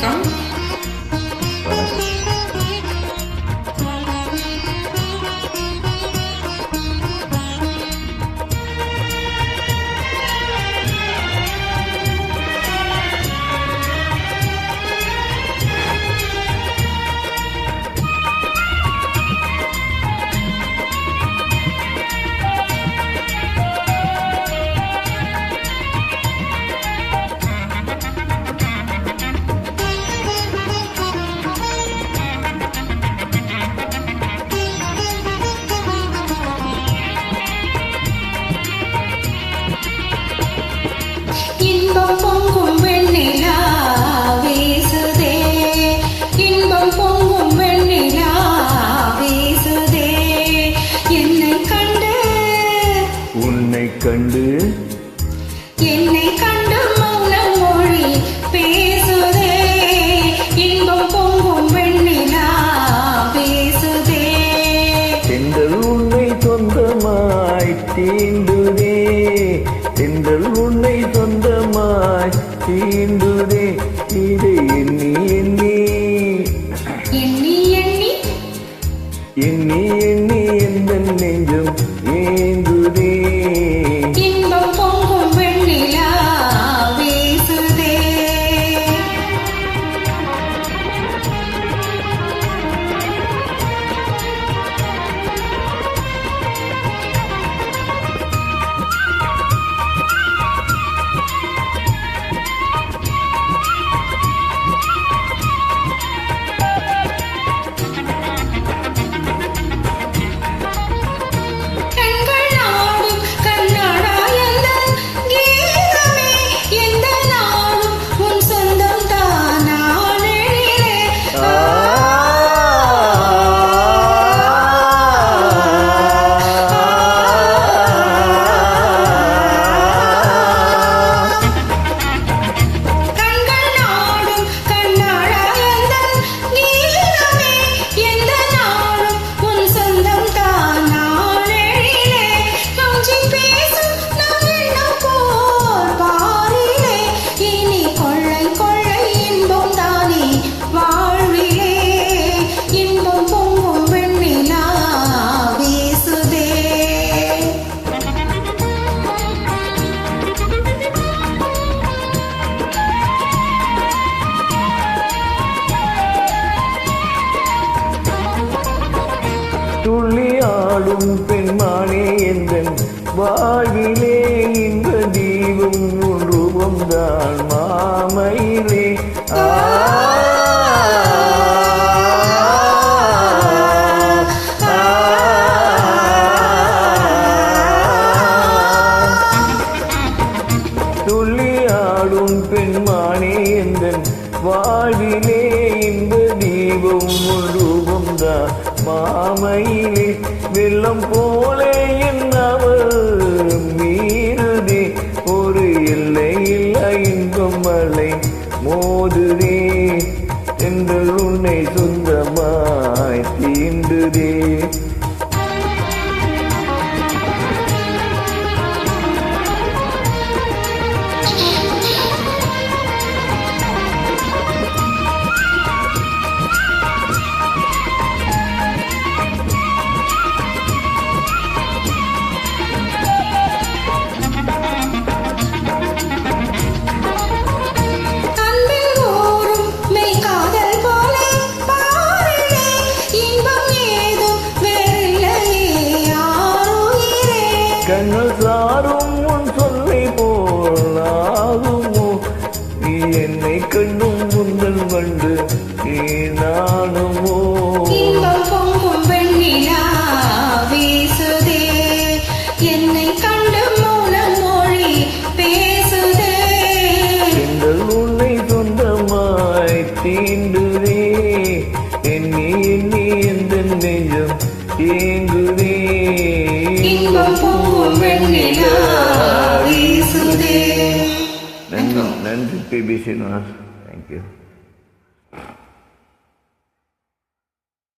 வணக்கம். இன்பம் பொங்கும் வெண்ணிலா வீசுதே, இன்பம் பொங்கும் வெண்ணிலா வீசுதே, என்னை கண்டு உன்னை கண்டு என்னை கண்டு மௌனம் மொழி பேசுதே, இன்பம் பொங்கும் வெண்ணிலா வீசுதே, தென்றல் உன்னை சொந்தமாய் தீண்டுதே, தென்றல் உன்னை சொந்தமாய் தீண்டுதே, இதை எண்ணி எண்ணி எண்ணி எண்ணி எண்ணி எண்ணி எந்த நெஞ்சம் ஏங்குதே, இன்பம் பொங்கும் வெண்ணிலா வீசுதே. துள்ளி ஆடும் பெண்மானே எந்தன் வாழ்விலே இந்த தீபம் உன் ரூபம்தான் மாமையிலே துள்ளி ஆடும் பெண்மானே எந்தன் வாழ்விலே இந்த தீபம் உன் ரூபம்தான் மாமையிலே, வெள்ளம் போல என்னவள் மீறுதே, ஒரு எல்லை இல்லை இன்பம் மலை மோதுதே, என்றல் உன்னை சொந்தமாய் தீண்டுதே. கண்ணல் சாரும் உன் சொல்லை போல் ஆகுமோ, நீ என்னை கண்டும் முந்தல் கண்டு நீ நானுமோ, இன்பம் பொங்கும் வெண்ணிலா வீசுதே, என்னை கண்டு மௌனம் மொழி பேசுதே, தென்றல் உன்னை சொந்தமாய் தீண்டுதே, எண்ணி எண்ணி எந்த நெஞ்சம் ஏங்குதே, இன்பம் பொங்கும் வெண்ணிலா வீசுதே. நன்றி PB Srinivas. Thank you.